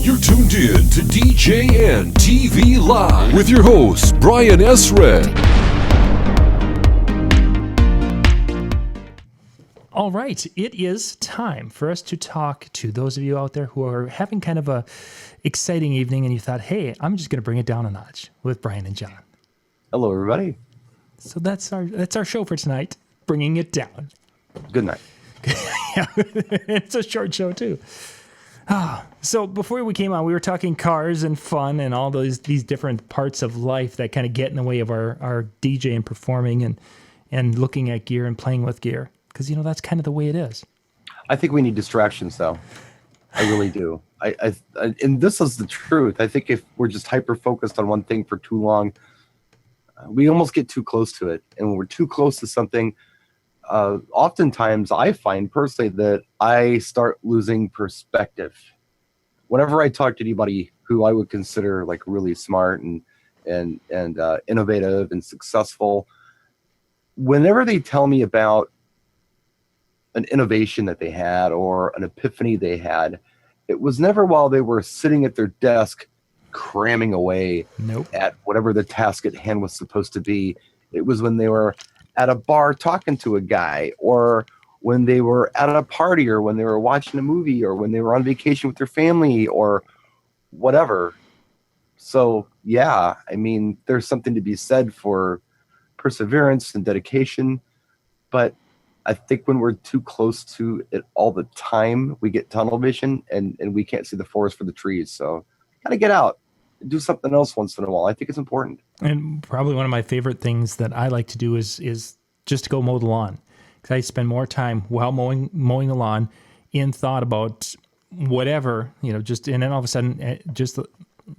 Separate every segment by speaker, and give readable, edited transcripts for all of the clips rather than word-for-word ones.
Speaker 1: You're tuned in to DJNTV Live with your host, Brian S. Red.
Speaker 2: All right, it is time for us to talk to those of you out there who are having kind of a exciting evening and you thought, hey, I'm just going to bring it down a notch with Brian and John.
Speaker 3: Hello, everybody.
Speaker 2: So that's our show for tonight, bringing it down.
Speaker 3: Good night.
Speaker 2: Yeah, it's a short show too. So before we came on, we were talking cars and fun and all these different parts of life that kind of get in the way of our DJ and performing and looking at gear and playing with gear. Because, that's kind of the way it is.
Speaker 3: I think we need distractions, though. I really do. I and this is the truth. I think if we're just hyper-focused on one thing for too long, we almost get too close to it. And when we're too close to something, oftentimes I find personally that I start losing perspective. Whenever I talk to anybody who I would consider like really smart and innovative and successful, whenever they tell me about an innovation that they had or an epiphany they had, it was never while they were sitting at their desk cramming away at whatever the task at hand was supposed to be. It was when they were at a bar talking to a guy, or when they were at a party, or when they were watching a movie, or when they were on vacation with their family, or whatever. So yeah, I mean, there's something to be said for perseverance and dedication, but I think when we're too close to it all the time, we get tunnel vision and we can't see the forest for the trees. So gotta get out and do something else once in a while. I think it's important.
Speaker 2: And probably one of my favorite things that I like to do is just to go mow the lawn. Because I spend more time while mowing the lawn in thought about whatever, and then all of a sudden,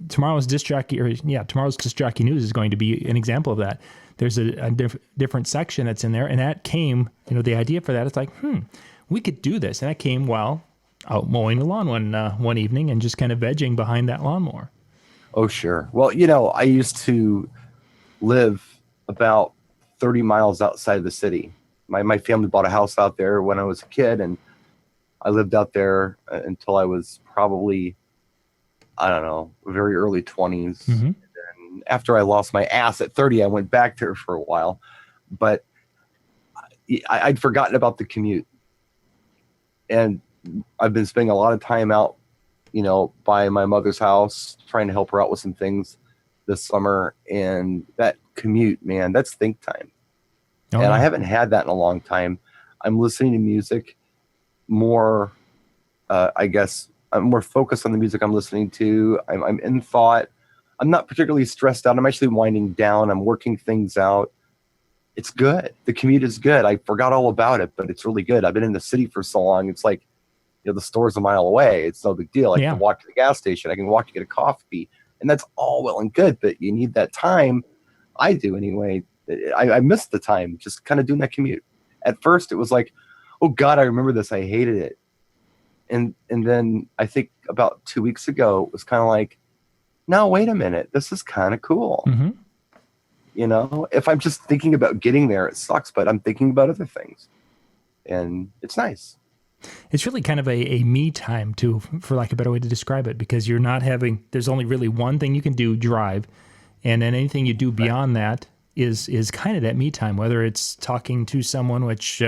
Speaker 2: tomorrow's disc jockey news is going to be an example of that. There's a different section that's in there, and that came, the idea for that is like, we could do this. And that came while out mowing the lawn one evening and just kind of vegging behind that lawnmower.
Speaker 3: Oh, sure. Well, I used to live about 30 miles outside of the city. My family bought a house out there when I was a kid, and I lived out there until I was probably, I don't know, very early 20s. Mm-hmm. And after I lost my ass at 30, I went back there for a while. But I'd forgotten about the commute. And I've been spending a lot of time out, by my mother's house, trying to help her out with some things this summer. And that commute, man, that's think time. Oh, and I haven't had that in a long time. I'm listening to music more, I guess I'm more focused on the music I'm listening to. I'm in thought. I'm not particularly stressed out. I'm actually winding down. I'm working things out. It's good. The commute is good. I forgot all about it, but it's really good. I've been in the city for so long. It's like, the store's a mile away. It's no big deal. I can walk to the gas station. I can walk to get a coffee. And that's all well and good, but you need that time. I do anyway. I miss the time just kind of doing that commute. At first, it was like, oh, God, I remember this. I hated it. And then I think about 2 weeks ago, it was kind of like, no, wait a minute. This is kind of cool. Mm-hmm. If I'm just thinking about getting there, it sucks, but I'm thinking about other things. And it's nice.
Speaker 2: It's really kind of a me time too, for lack of a better way to describe it, because there's only really one thing you can do, drive. And then anything you do beyond that is kind of that me time, whether it's talking to someone, which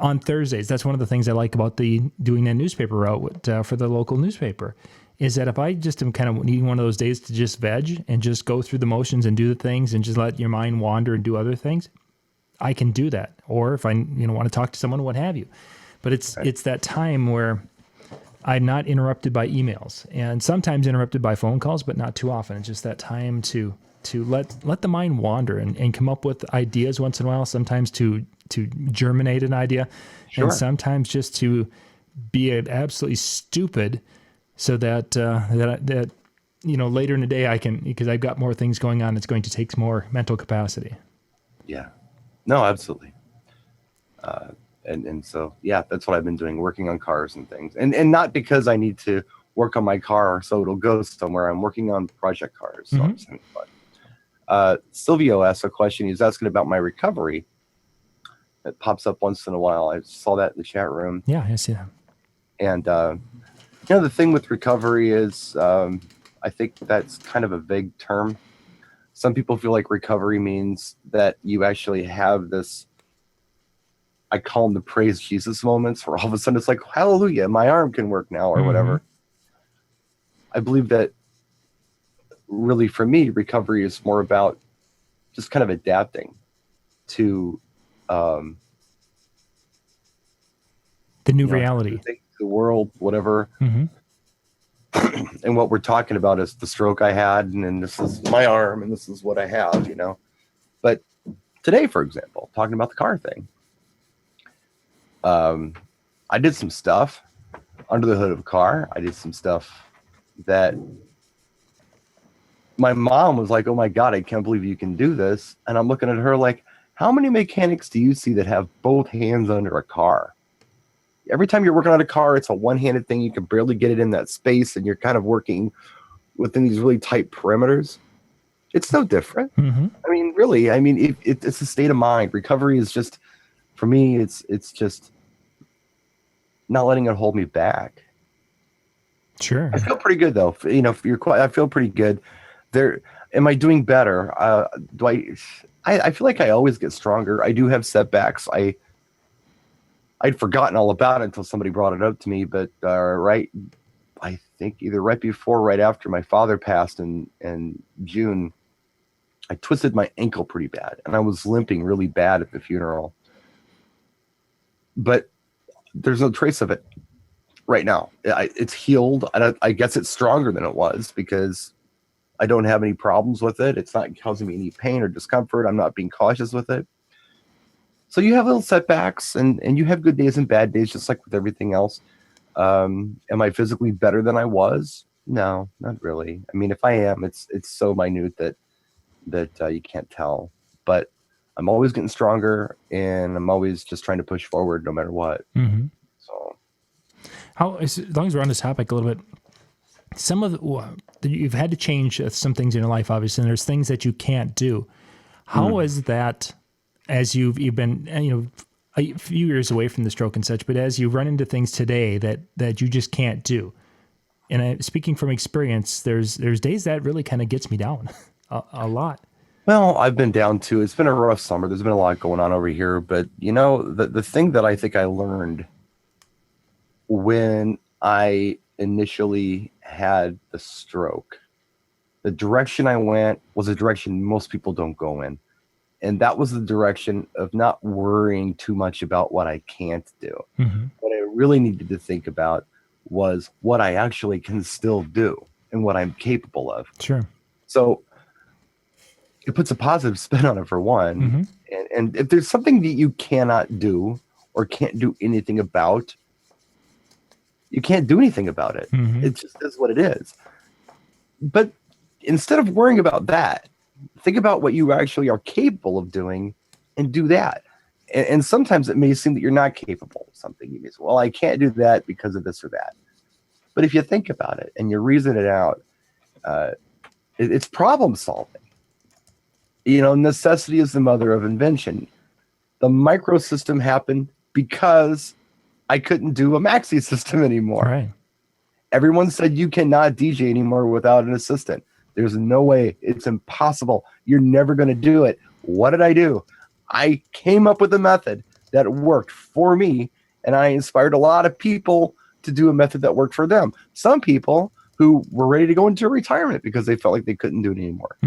Speaker 2: on Thursdays, that's one of the things I like about doing that newspaper route for the local newspaper, is that if I just am kind of needing one of those days to just veg and just go through the motions and do the things and just let your mind wander and do other things, I can do that. Or if I want to talk to someone, what have you. But it's that time where I'm not interrupted by emails, and sometimes interrupted by phone calls, but not too often. It's just that time to let the mind wander and come up with ideas once in a while, sometimes to germinate an idea, sure, and sometimes just to be absolutely stupid so that later in the day I can, because I've got more things going on, it's going to take more mental capacity.
Speaker 3: Yeah. No, absolutely. And so, yeah, that's what I've been doing, working on cars and things. And not because I need to work on my car so it'll go somewhere. I'm working on project cars. So I'm having fun. Silvio asked a question. He's asking about my recovery. It pops up once in a while. I saw that in the chat room.
Speaker 2: Yeah, I see that.
Speaker 3: And The thing with recovery is, I think that's kind of a vague term. Some people feel like recovery means that you actually have this, I call them the praise Jesus moments, where all of a sudden it's like, hallelujah, my arm can work now, or whatever. I believe that really for me, recovery is more about just kind of adapting to
Speaker 2: The new reality.
Speaker 3: the world, whatever. And what we're talking about is the stroke I had, and then this is my arm, and this is what I have, But today, for example, talking about the car thing, I did some stuff under the hood of a car. I did some stuff that my mom was like, oh my God, I can't believe you can do this. And I'm looking at her like, how many mechanics do you see that have both hands under a car? Every time you're working on a car, it's a one-handed thing. You can barely get it in that space, and you're kind of working within these really tight perimeters. It's no different. I mean, really, it's a state of mind. Recovery is just, for me, it's just not letting it hold me back.
Speaker 2: Sure.
Speaker 3: I feel pretty good though. I feel pretty good. Am I doing better? I feel like I always get stronger. I do have setbacks. I'd forgotten all about it until somebody brought it up to me, but I think either right before or right after my father passed in June, I twisted my ankle pretty bad, and I was limping really bad at the funeral. But there's no trace of it right now. It's healed. I guess it's stronger than it was because I don't have any problems with it. It's not causing me any pain or discomfort. I'm not being cautious with it. So you have little setbacks, and you have good days and bad days, just like with everything else. Am I physically better than I was? No, not really. I mean, if I am, it's so minute that you can't tell. But I'm always getting stronger, and I'm always just trying to push forward no matter what. So,
Speaker 2: as long as we're on this topic a little bit, some of you've had to change some things in your life, obviously, and there's things that you can't do. How is that? As you've been, a few years away from the stroke and such, but as you run into things today that you just can't do, and speaking from experience, there's days that really kind of gets me down a lot.
Speaker 3: Well, I've been down too. It's been a rough summer. There's been a lot going on over here, but the thing that I think I learned when I initially had the stroke, the direction I went was a direction most people don't go in. And that was the direction of not worrying too much about what I can't do. What I really needed to think about was what I actually can still do and what I'm capable of.
Speaker 2: Sure.
Speaker 3: So it puts a positive spin on it, for one. And if there's something that you cannot do or can't do anything about, you can't do anything about it. It just is what it is. But instead of worrying about that, think about what you actually are capable of doing and do that. And sometimes it may seem that you're not capable of something. You may say, well, I can't do that because of this or that. But if you think about it and you reason it out, it's problem solving. Necessity is the mother of invention. The micro system happened because I couldn't do a maxi system anymore.
Speaker 2: Right.
Speaker 3: Everyone said you cannot DJ anymore without an assistant. There's no way. It's impossible. You're never going to do it. What did I do? I came up with a method that worked for me, and I inspired a lot of people to do a method that worked for them. Some people who were ready to go into retirement because they felt like they couldn't do it anymore.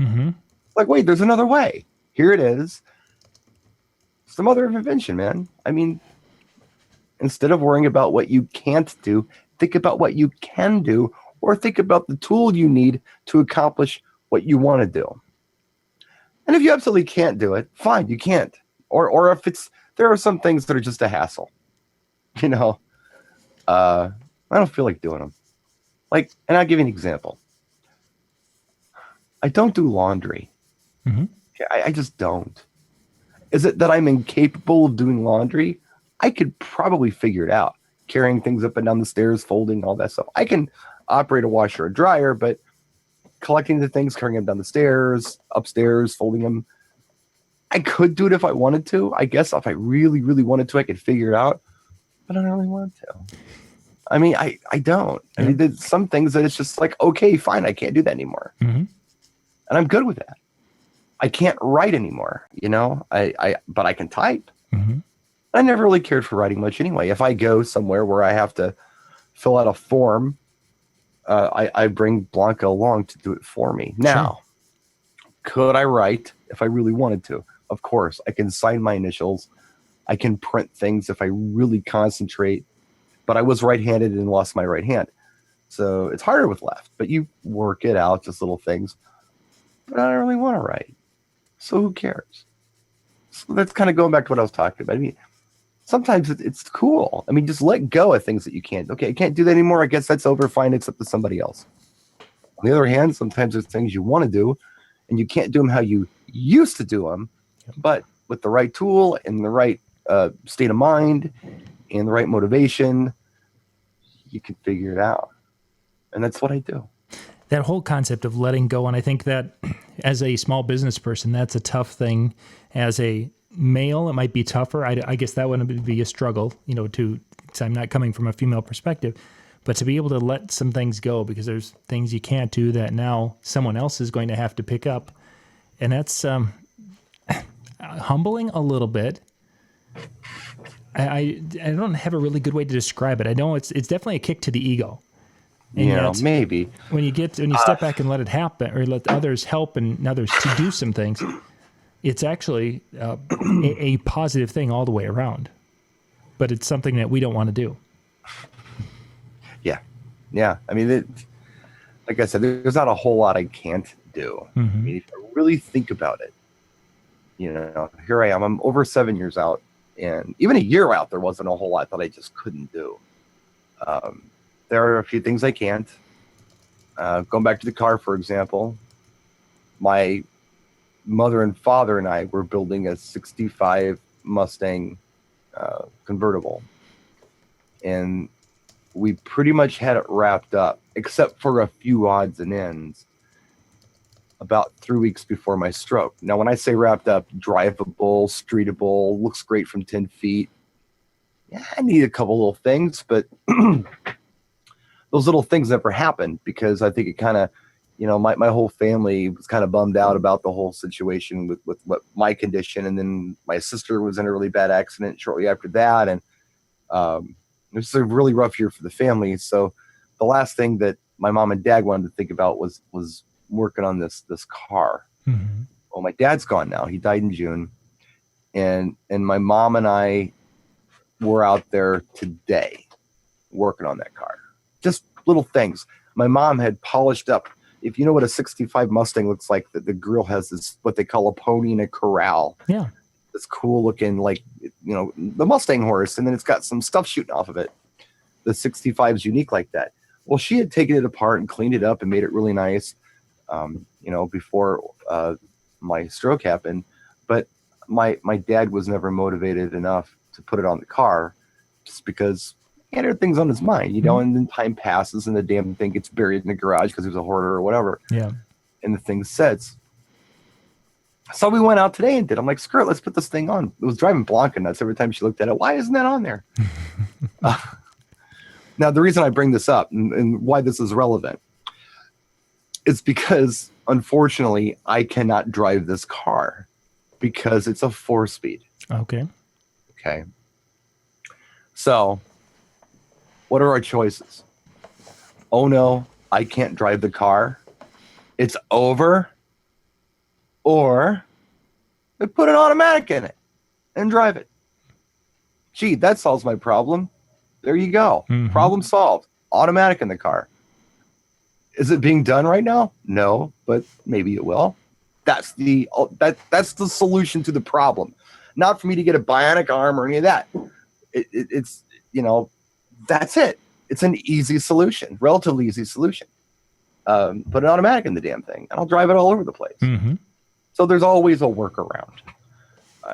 Speaker 3: Like, wait, there's another way. Here it is. It's the mother of invention, man. I mean, instead of worrying about what you can't do, think about what you can do, or think about the tool you need to accomplish what you want to do. And if you absolutely can't do it, fine, you can't. Or if there are some things that are just a hassle. I don't feel like doing them. And I'll give you an example. I don't do laundry. Okay, I just don't. Is it that I'm incapable of doing laundry? I could probably figure it out. Carrying things up and down the stairs, folding, all that stuff. I can operate a washer or dryer, but collecting the things, carrying them down the stairs, upstairs, folding them, I could do it if I wanted to. I guess if I really, really wanted to, I could figure it out, but I don't really want to. I mean, I don't. I mean, there's some things that it's just like, okay, fine, I can't do that anymore.
Speaker 2: Mm-hmm.
Speaker 3: And I'm good with that. I can't write anymore, but I can type.
Speaker 2: Mm-hmm.
Speaker 3: I never really cared for writing much anyway. If I go somewhere where I have to fill out a form, I bring Blanca along to do it for me. Now, could I write if I really wanted to? Of course. I can sign my initials. I can print things if I really concentrate. But I was right-handed and lost my right hand. So it's harder with left. But you work it out, just little things. But I don't really want to write. So who cares? So that's kind of going back to what I was talking about. I mean, sometimes it's cool. I mean, just let go of things that you can't. Okay, I can't do that anymore. I guess that's over. Fine, it's up to somebody else. On the other hand, sometimes there's things you want to do, and you can't do them how you used to do them. But with the right tool and the right state of mind and the right motivation, you can figure it out. And that's what I do.
Speaker 2: That whole concept of letting go, and I think that as a small business person, that's a tough thing. As a male, it might be tougher. I guess that would be a struggle, because I'm not coming from a female perspective, but to be able to let some things go because there's things you can't do that now someone else is going to have to pick up. And that's humbling a little bit. I don't have a really good way to describe it. I know it's definitely a kick to the ego. And
Speaker 3: maybe
Speaker 2: when you step back and let it happen, or let others help and others to do some things, it's actually a positive thing all the way around. But it's something that we don't want to do.
Speaker 3: Yeah. I mean, like I said, there's not a whole lot I can't do.
Speaker 2: Mm-hmm.
Speaker 3: I mean, if I really think about it, here I am. I'm over 7 years out, and even a year out, there wasn't a whole lot that I just couldn't do. There are a few things I can't. Going back to the car, for example, my mother and father and I were building a 65 Mustang convertible. And we pretty much had it wrapped up, except for a few odds and ends, about 3 weeks before my stroke. Now, when I say wrapped up, drivable, streetable, looks great from 10 feet. Yeah, I need a couple little things, but those little things never happened because I think it kind of, my whole family was kind of bummed out about the whole situation with what my condition. And then my sister was in a really bad accident shortly after that. And it was a really rough year for the family. So the last thing that my mom and dad wanted to think about was working on this car.
Speaker 2: Mm-hmm.
Speaker 3: Well, my dad's gone now. He died in June. And my mom and I were out there today working on that car. Just little things. My mom had polished up. If you know what a 65 Mustang looks like, the grill has this, what they call a pony in a corral.
Speaker 2: Yeah.
Speaker 3: It's cool looking, like, the Mustang horse. And then it's got some stuff shooting off of it. The 65 is unique like that. Well, she had taken it apart and cleaned it up and made it really nice, before my stroke happened. But my dad was never motivated enough to put it on the car just because he had other things on his mind, and then time passes and the damn thing gets buried in the garage because he was a hoarder or whatever.
Speaker 2: Yeah.
Speaker 3: And the thing sets. So we went out today and did. I'm like, screw it, let's put this thing on. It was driving Blanca nuts every time she looked at it. Why isn't that on there? Now, the reason I bring this up and why this is relevant is because, unfortunately, I cannot drive this car because it's a 4-speed.
Speaker 2: Okay.
Speaker 3: So what are our choices? Oh, no, I can't drive the car. It's over. Or I put an automatic in it and drive it. Gee, that solves my problem. There you go.
Speaker 2: Mm-hmm.
Speaker 3: Problem solved. Automatic in the car. Is it being done right now? No, but maybe it will. That's the solution to the problem. Not for me to get a bionic arm or any of that. It's that's it. It's an easy solution, relatively easy solution. Put an automatic in the damn thing, and I'll drive it all over the place.
Speaker 2: Mm-hmm.
Speaker 3: So there's always a workaround.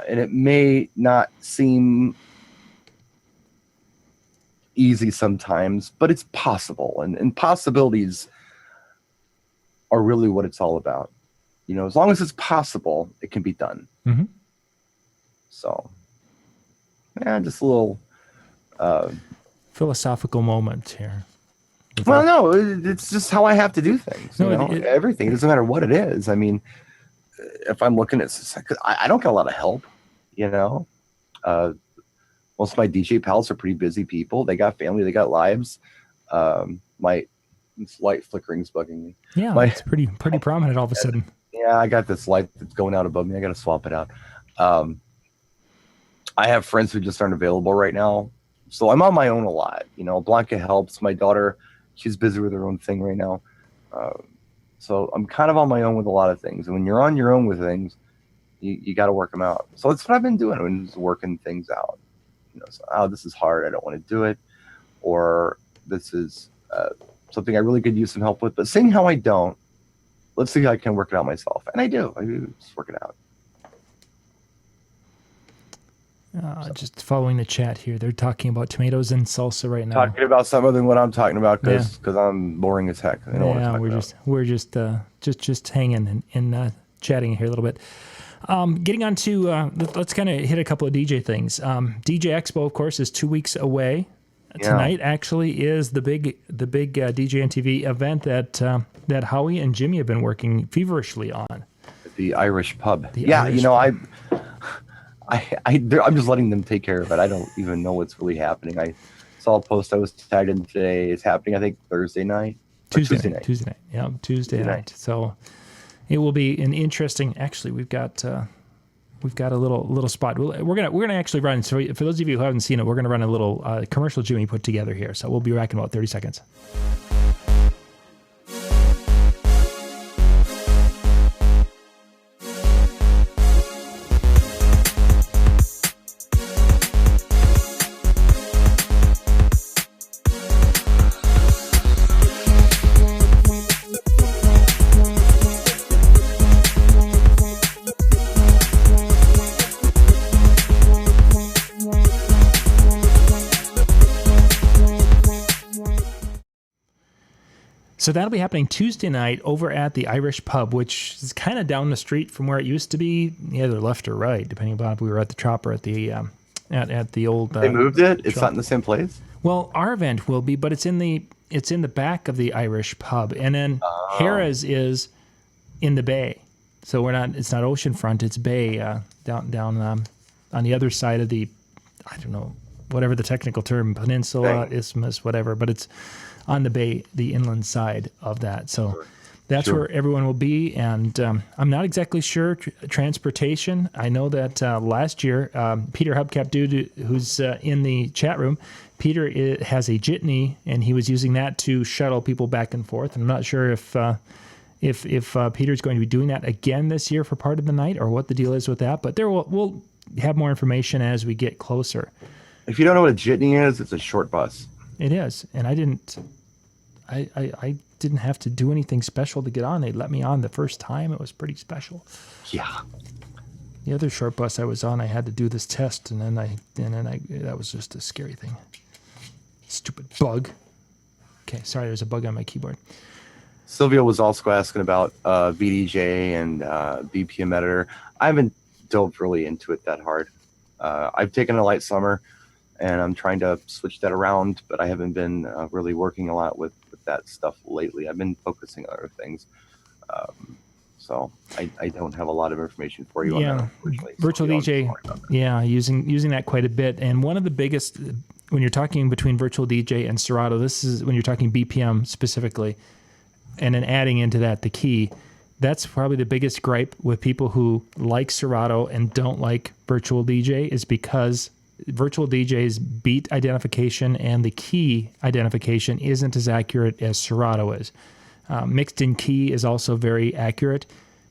Speaker 3: And it may not seem easy sometimes, but it's possible. And possibilities are really what it's all about. As long as it's possible, it can be done.
Speaker 2: Mm-hmm.
Speaker 3: So, just a little
Speaker 2: philosophical moment here.
Speaker 3: Well, no, it's just how I have to do things.
Speaker 2: No,
Speaker 3: You know, everything. It doesn't matter what it is. I mean, if I'm looking at, I don't get a lot of help. You know, most of my DJ pals are pretty busy people. They got family, they got lives. This light flickering's bugging me.
Speaker 2: Yeah, it's pretty prominent all of a sudden.
Speaker 3: Yeah, I got this light that's going out above me. I got to swap it out. I have friends who just aren't available right now, so I'm on my own a lot. You know, Blanca helps. My daughter, she's busy with her own thing right now. So I'm kind of on my own with a lot of things. And when you're on your own with things, you got to work them out. So that's what I've been doing, when just working things out. You know, so, this is hard. I don't want to do it. Or this is something I really could use some help with. But seeing how I don't, let's see how I can work it out myself. And I do just work it out.
Speaker 2: Just following the chat here. They're talking about tomatoes and salsa right now.
Speaker 3: Talking about something other than what I'm talking about because I'm boring as heck. I know
Speaker 2: we're just hanging and chatting here a little bit. Getting on to let's kind of hit a couple of DJ things. DJ Expo, of course, is 2 weeks away. Yeah. Tonight actually is the big DJNTV event that Howie and Jimmy have been working feverishly on.
Speaker 3: The Irish pub. I'm just letting them take care of it. I don't even know what's really happening. I saw a post I was tagged in today. It's happening, I think, Tuesday night. Yeah, Tuesday night. So it will be an interesting. Actually, we've got a little spot. We're gonna actually run. So for those of you who haven't seen it, we're gonna run a little commercial Jimmy put together here. So we'll be back in about 30 seconds. So that'll be happening Tuesday night over at the Irish Pub, which is kind of down the street from where it used to be, either left or right, depending upon if we were at the Chopper at the at the old. They moved it. It's not in the same place.
Speaker 2: Well, our event will be, but it's in the back of the Irish Pub, and then Harrah's is in the bay. So we're not. It's not oceanfront. It's bay down on the other side of the, I don't know, whatever the technical term, peninsula, isthmus, whatever, but it's on the bay, the inland side of that. So that's where everyone will be. And I'm not exactly sure transportation. I know that last year, Peter Hubcap Dude, who's in the chat room, Peter has a jitney, and he was using that to shuttle people back and forth. And I'm not sure if Peter's going to be doing that again this year for part of the night, or what the deal is with that. But we'll have more information as we get closer.
Speaker 3: If you don't know what a jitney is, it's a short bus.
Speaker 2: It is, and I didn't have to do anything special to get on. They let me on the first time. It was pretty special.
Speaker 3: Yeah.
Speaker 2: The other short bus I was on, I had to do this test, and then that was just a scary thing. Stupid bug. Okay, sorry, there's a bug on my keyboard.
Speaker 3: Sylvia was also asking about VDJ and BPM editor. I haven't dove really into it that hard. I've taken a light summer, and I'm trying to switch that around, but I haven't been really working a lot with that stuff lately. I've been focusing on other things. So I don't have a lot of information for you on that, unfortunately.
Speaker 2: Virtual DJ, using that quite a bit. And one of the biggest, when you're talking between Virtual DJ and Serato, this is when you're talking BPM specifically, and then adding into that the key, that's probably the biggest gripe with people who like Serato and don't like Virtual DJ, is because Virtual DJ's beat identification and the key identification isn't as accurate as Serato is. Mixed in key is also very accurate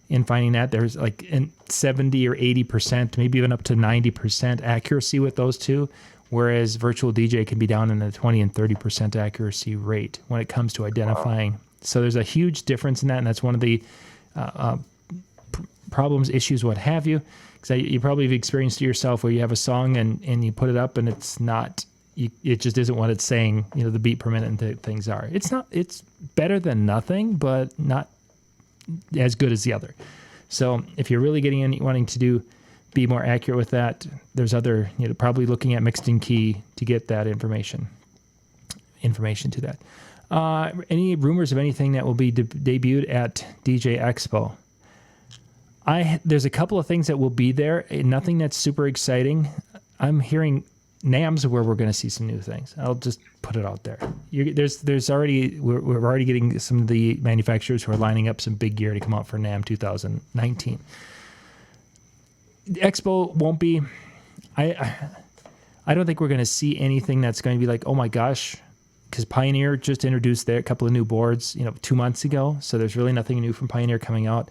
Speaker 2: in finding that. There's like 70 or 80%, maybe even up to 90% accuracy with those two, whereas Virtual DJ can be down in the 20 and 30% accuracy rate when it comes to identifying. Wow. So there's a huge difference in that, and that's one of the problems, issues, what have you. Because you probably have experienced it yourself, where you have a song and you put it up and it's not, it just isn't what it's saying, the beat per minute and things are. It's better than nothing, but not as good as the other. So if you're really wanting to be more accurate with that, there's other, probably looking at mixed in key to get that information. information to that. Any rumors of anything that will be debuted at DJ Expo? There's a couple of things that will be there. Nothing that's super exciting. I'm hearing NAMM's where we're going to see some new things. I'll just put it out there. There's already we're already getting some of the manufacturers who are lining up some big gear to come out for NAMM 2019. The Expo won't be. I don't think we're going to see anything that's going to be like, oh my gosh, because Pioneer just introduced a couple of new boards, 2 months ago. So there's really nothing new from Pioneer coming out.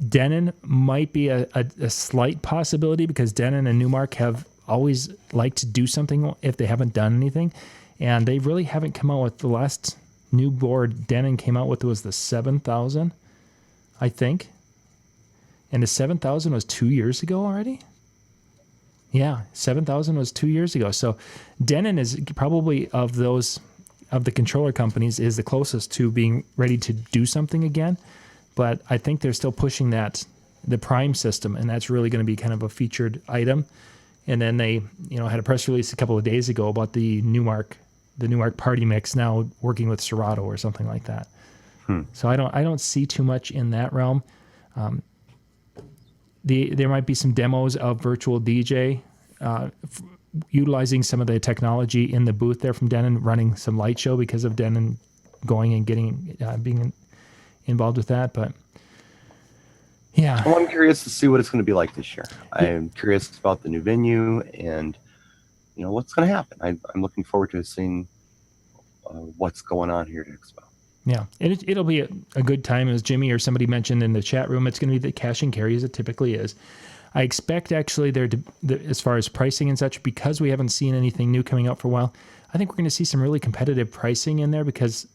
Speaker 2: Denon might be a slight possibility because Denon and Newmark have always liked to do something if they haven't done anything. And they really haven't come out with the last new board Denon came out with was the 7000, I think. And the 7000 was 2 years ago already? Yeah, 7000 was 2 years ago. So Denon is probably of the controller companies is the closest to being ready to do something again. But I think they're still pushing the Prime system, and that's really going to be kind of a featured item. And then they, had a press release a couple of days ago about the Newmark Party Mix now working with Serato or something like that. So I don't see too much in that realm. There might be some demos of virtual DJ, utilizing some of the technology in the booth there from Denon, running some light show because of Denon going and being involved with that. But yeah,
Speaker 3: well, I'm curious to see what it's going to be like this year. I'm curious about the new venue and what's going to happen. I'm looking forward to seeing what's going on here at Expo.
Speaker 2: Yeah, it'll be a good time. As Jimmy or somebody mentioned in the chat room, it's going to be the cash and carry as it typically is. I expect actually as far as pricing and such, because we haven't seen anything new coming out for a while, I think we're going to see some really competitive pricing in there because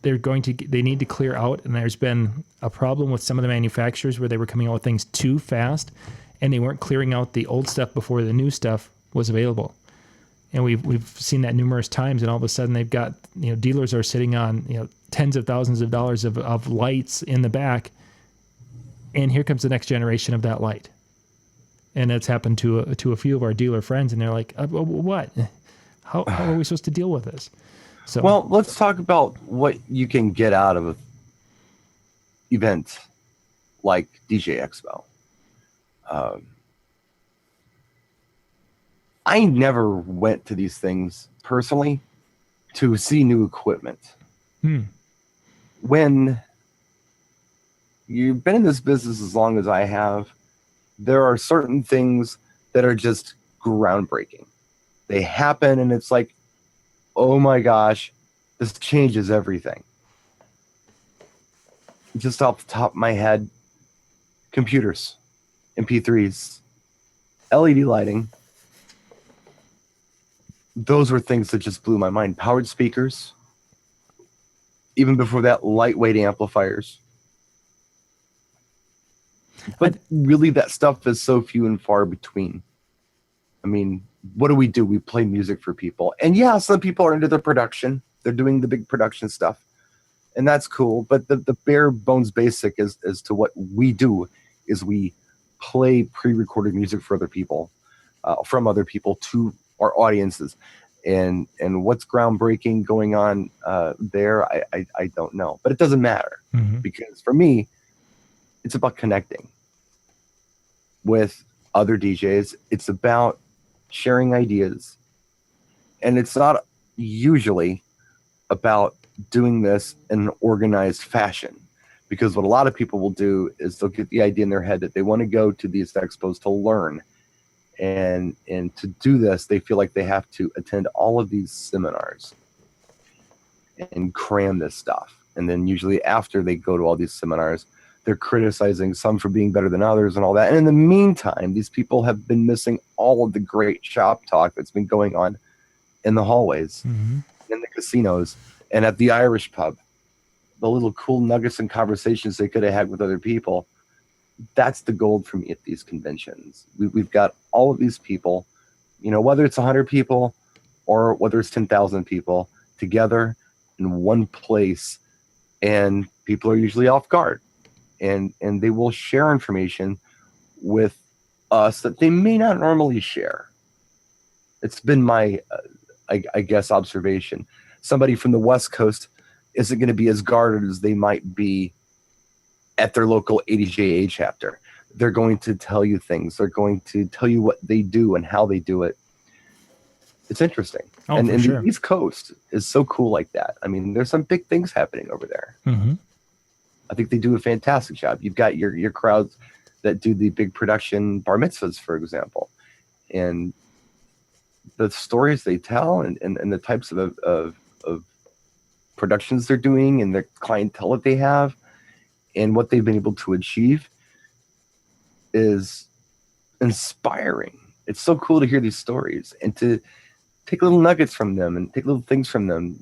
Speaker 2: they need to clear out, and there's been a problem with some of the manufacturers where they were coming out with things too fast, and they weren't clearing out the old stuff before the new stuff was available. And we've seen that numerous times, and all of a sudden they've got dealers are sitting on tens of thousands of dollars of lights in the back, and here comes the next generation of that light, and that's happened to a few of our dealer friends, and they're like, "What? How are we supposed to deal with this?" So,
Speaker 3: well, let's talk about what you can get out of an event like DJ Expo. I never went to these things personally to see new equipment. When you've been in this business as long as I have, there are certain things that are just groundbreaking. They happen and it's like, oh my gosh, this changes everything. Just off the top of my head, computers, MP3s, LED lighting. Those were things that just blew my mind. Powered speakers. Even before that, lightweight amplifiers. But really, that stuff is so few and far between. I mean, what do? We play music for people. And yeah, some people are into the production. They're doing the big production stuff. And that's cool. But the bare bones basic as to what we do is we play pre-recorded music for other people, from other people to our audiences. And what's groundbreaking going on there, I don't know. But it doesn't matter. Because for me, it's about connecting with other DJs. It's about sharing ideas. And it's not usually about doing this in an organized fashion. Because what a lot of people will do is they'll get the idea in their head that they want to go to these expos to learn. And to do this, they feel like they have to attend all of these seminars and cram this stuff. And then usually after they go to all these seminars, they're criticizing some for being better than others and all that. And in the meantime, these people have been missing all of the great shop talk that's been going on in the hallways, in the casinos, and at the Irish pub. The little cool nuggets and conversations they could have had with other people. That's the gold for me at these conventions. We've got all of these people, whether it's 100 people or whether it's 10,000 people together in one place, and people are usually off guard, and they will share information with us that they may not normally share. It's been my I guess, observation. Somebody from the West Coast isn't going to be as guarded as they might be at their local ADJA chapter. They're going to tell you things. They're going to tell you what they do and how they do it. It's interesting.
Speaker 2: Oh,
Speaker 3: and
Speaker 2: sure.
Speaker 3: The East Coast is so cool like that. I mean, there's some big things happening over there.
Speaker 2: Mm-hmm.
Speaker 3: I think they do a fantastic job. You've got your crowds that do the big production bar mitzvahs, for example. And the stories they tell and the types of productions they're doing and the clientele that they have and what they've been able to achieve is inspiring. It's so cool to hear these stories and to take little nuggets from them and take little things from them.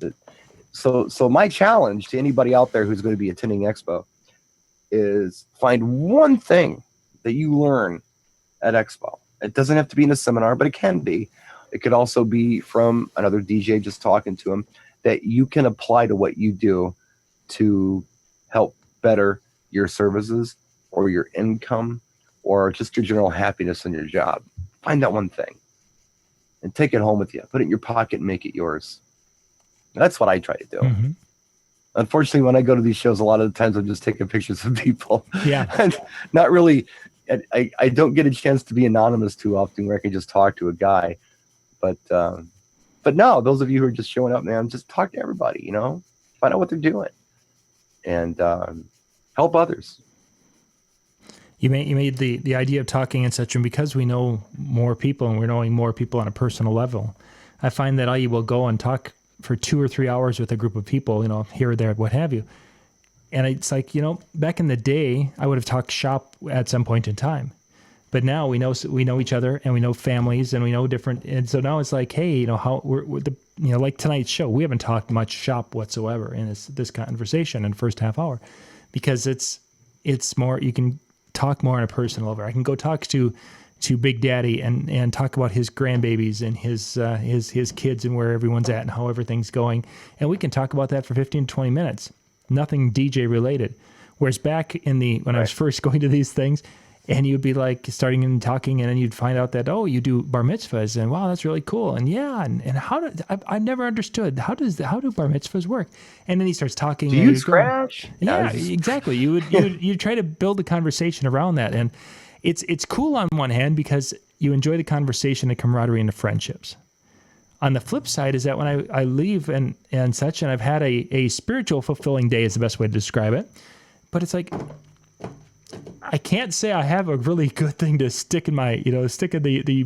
Speaker 3: So my challenge to anybody out there who's going to be attending Expo is find one thing that you learn at Expo. It doesn't have to be in a seminar, but it can be. It could also be from another DJ just talking to him that you can apply to what you do to help better your services or your income or just your general happiness in your job. Find that one thing and take it home with you. Put it in your pocket and make it yours. That's what I try to do.
Speaker 2: Mm-hmm.
Speaker 3: Unfortunately, when I go to these shows, a lot of the times I'm just taking pictures of people.
Speaker 2: Yeah.
Speaker 3: And not really, I don't get a chance to be anonymous too often where I can just talk to a guy. But no, those of you who are just showing up, man, just talk to everybody, you know, find out what they're doing and help others.
Speaker 2: You made the idea of talking and such, and because we know more people and we're knowing more people on a personal level, I find that I will go and talk for 2 or 3 hours with a group of people, you know, here or there, what have you. And it's like, you know, back in the day, I would have talked shop at some point in time. But now we know each other and we know families and we know different. And so now it's like, hey, you know, how we're the, you know, like tonight's show, we haven't talked much shop whatsoever in this conversation in the first half hour because it's more, you can talk more on a personal level. I can go talk to Big Daddy and talk about his grandbabies and his kids and where everyone's at and how everything's going. And we can talk about that for 15 to 20 minutes. Nothing DJ related. Whereas back when I was first going to these things, and you'd be like starting and talking, and then you'd find out that, oh, you do bar mitzvahs, and wow, that's really cool. And yeah, and how I never understood how do bar mitzvahs work? And then he starts talking.
Speaker 3: Do you scratch?
Speaker 2: Yeah, exactly. You try to build a conversation around that, and it's cool on one hand because you enjoy the conversation, the camaraderie, and the friendships. On the flip side is that when I leave and such, and I've had a spiritual fulfilling day is the best way to describe it, but it's like, I can't say I have a really good thing to stick in the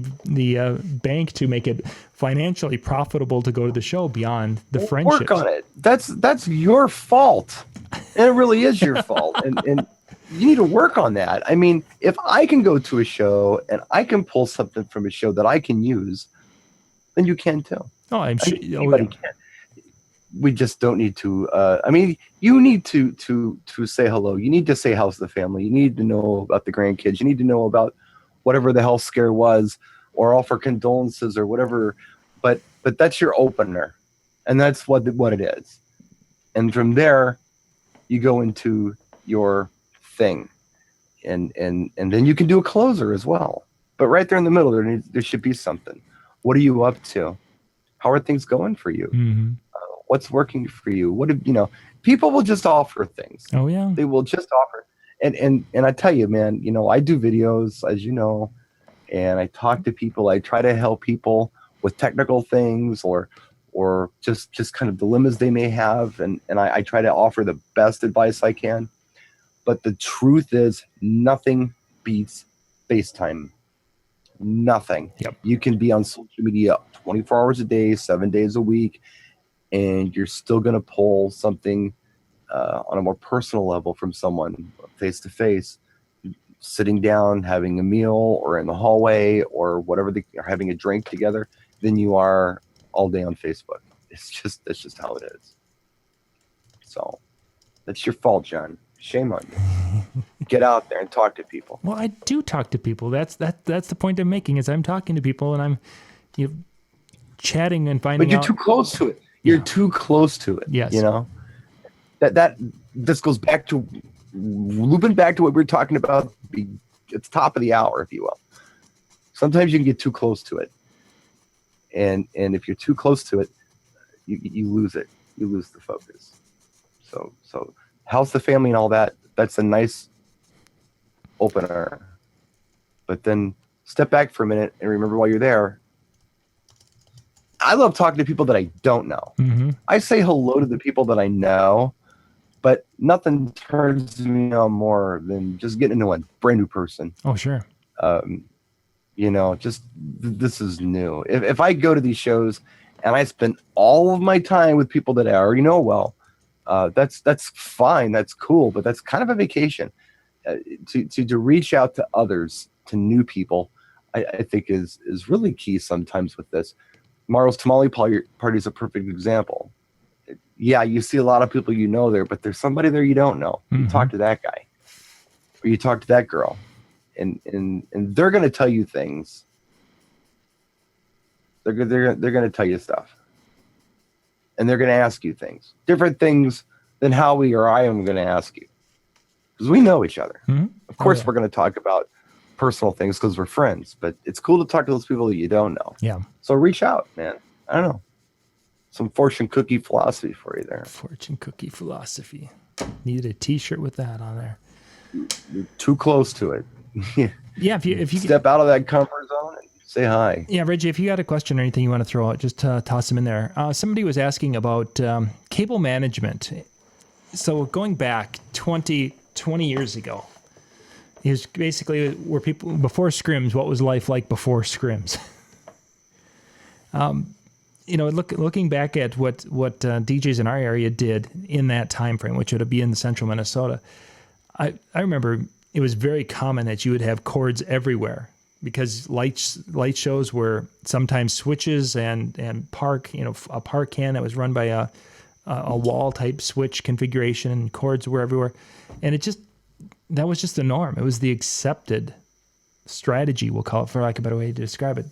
Speaker 2: bank to make it financially profitable to go to the show beyond the friendships.
Speaker 3: Work on it. That's your fault. And it really is your fault. And you need to work on that. I mean, if I can go to a show and I can pull something from a show that I can use, then you can too.
Speaker 2: Oh, I'm sure.
Speaker 3: Anybody can. We just don't need to. I mean, you need to say hello. You need to say how's the family. You need to know about the grandkids. You need to know about whatever the health scare was, or offer condolences or whatever. But that's your opener, and that's what it is. And from there, you go into your thing, and then you can do a closer as well. But right there in the middle, there should be something. What are you up to? How are things going for you?
Speaker 2: Mm-hmm.
Speaker 3: What's working for you? People will just offer things.
Speaker 2: Oh yeah.
Speaker 3: They will just offer. And I tell you, man, you know, I do videos, as you know, and I talk to people. I try to help people with technical things or just kind of dilemmas they may have. And I try to offer the best advice I can. But the truth is nothing beats FaceTime. Nothing.
Speaker 2: Yep.
Speaker 3: You can be on social media 24 hours a day, 7 days a week, and you're still going to pull something on a more personal level from someone face to face, sitting down, having a meal, or in the hallway, or whatever, or having a drink together, than you are all day on Facebook. That's just how it is. So that's your fault, John. Shame on you. Get out there and talk to people.
Speaker 2: Well, I do talk to people. That's the point I'm making is I'm talking to people and I'm chatting and finding out.
Speaker 3: But you're too close to it. You're too close to it.
Speaker 2: Yes.
Speaker 3: You know, this goes back to looping back to what we were talking about at the top of the hour, if you will. Sometimes you can get too close to it. and if you're too close to it, you lose it. You lose the focus. So how's the family and all that? That's a nice opener. But then step back for a minute and remember while you're there. I love talking to people that I don't know.
Speaker 2: Mm-hmm.
Speaker 3: I say hello to the people that I know, but nothing turns me on more than just getting to know a brand new person.
Speaker 2: Oh, sure.
Speaker 3: This is new. If I go to these shows and I spend all of my time with people that I already know well, that's fine. That's cool, but that's kind of a vacation. To reach out to others, to new people, I think is really key sometimes with this. Mario's Tamale Party is a perfect example. Yeah, you see a lot of people you know there, but there's somebody there you don't know. You talk to that guy, or you talk to that girl, and they're going to tell you things. They're going to tell you stuff, and they're going to ask you things, different things than Howie or I am going to ask you, because we know each other.
Speaker 2: Mm-hmm.
Speaker 3: Of course, we're going to talk about personal things because we're friends, but it's cool to talk to those people that you don't know.
Speaker 2: Yeah.
Speaker 3: So reach out, man. I don't know. Some fortune cookie philosophy for you there.
Speaker 2: Fortune cookie philosophy. Needed a T-shirt with that on there.
Speaker 3: You're too close to it.
Speaker 2: Yeah, if you
Speaker 3: step out of that comfort zone and say hi.
Speaker 2: Yeah, Reggie, if you got a question or anything you want to throw out, just toss them in there. Somebody was asking about cable management. So going back 20 years ago, is basically where people before scrims. What was life like before scrims? Looking back at what DJs in our area did in that time frame, which would be in the central Minnesota, I remember it was very common that you would have cords everywhere because light shows were sometimes switches and a park can that was run by a wall type switch configuration, and cords were everywhere, and that was just the norm. It was the accepted strategy, we'll call it, for lack of a better way to describe it.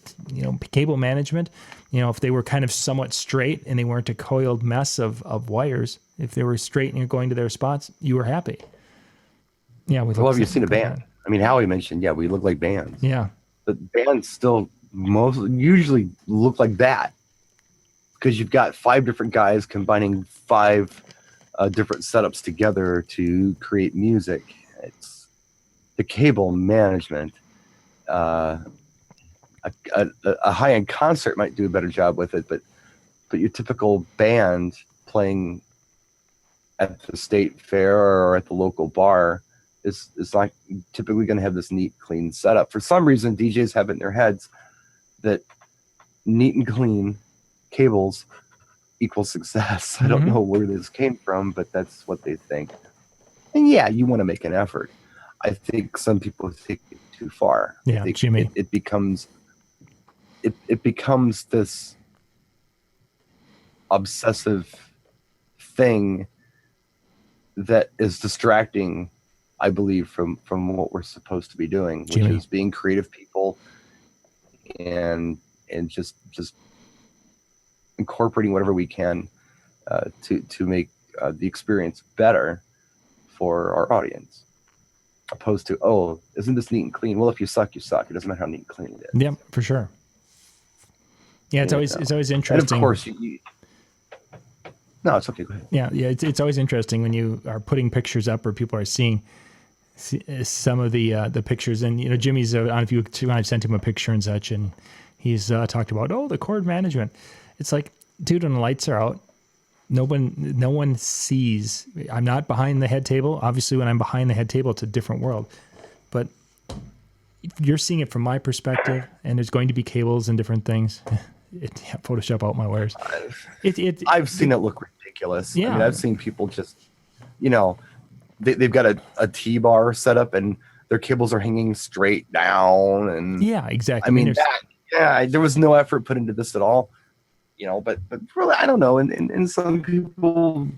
Speaker 2: Cable management, if they were kind of somewhat straight and they weren't a coiled mess of wires, if they were straight and you're going to their spots, you were happy. Yeah.
Speaker 3: Well, have you seen a band? I mean, Howie mentioned, we look like bands.
Speaker 2: Yeah.
Speaker 3: But bands still usually look like that because you've got 5 different guys combining 5 different setups together to create music. It's the cable management. A high-end concert might do a better job with it, but your typical band playing at the state fair or at the local bar is like typically going to have this neat, clean setup. For some reason, DJs have it in their heads that neat and clean cables equals success. I don't know where this came from, but that's what they think. And yeah, you want to make an effort. I think some people take it too far.
Speaker 2: Yeah, Jimmy.
Speaker 3: It becomes this obsessive thing that is distracting, I believe, from what we're supposed to be doing, which is being creative people and just incorporating whatever we can to make the experience better for our audience, opposed to, isn't this neat and clean? Well, if you suck, you suck. It doesn't matter how neat and clean it is.
Speaker 2: Yeah, for sure. Yeah, it's always interesting.
Speaker 3: And of course, no, it's okay. Go ahead.
Speaker 2: Yeah, it's always interesting when you are putting pictures up or people are seeing some of the pictures. And Jimmy's on. If you I've sent him a picture and such, and he's talked about the cord management. It's like, dude, when the lights are out, no one sees. I'm not behind the head table. Obviously, when I'm behind the head table, it's a different world. But you're seeing it from my perspective, and there's going to be cables and different things. Photoshop out my wires.
Speaker 3: I've seen it look ridiculous.
Speaker 2: Yeah.
Speaker 3: I mean, I've seen people just, they've got a T-bar set up and their cables are hanging straight down. And
Speaker 2: yeah, exactly.
Speaker 3: I mean, there was no effort put into this at all. But really, I don't know. And some people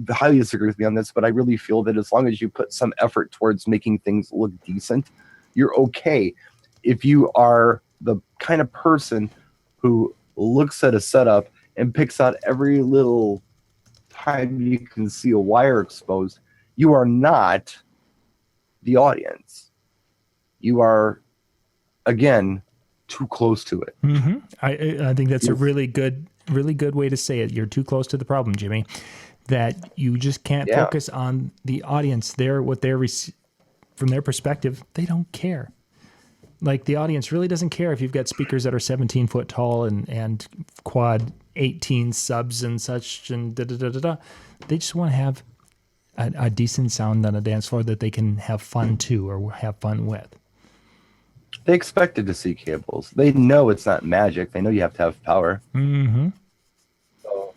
Speaker 3: highly disagree with me on this, but I really feel that as long as you put some effort towards making things look decent, you're okay. If you are the kind of person who looks at a setup and picks out every little time you can see a wire exposed, you are not the audience. You are, again, too close to it.
Speaker 2: I think that's a really good way to say it. You're too close to the problem, Jimmy. That you just can't focus on the audience. From their perspective, they don't care. Like the audience really doesn't care if you've got speakers that are 17 foot tall and quad 18 subs and such and da da da da da. They just want to have a decent sound on a dance floor that they can have fun to or have fun with.
Speaker 3: They expected to see cables. They know it's not magic. They know you have to have power.
Speaker 2: Mm-hmm.
Speaker 3: So,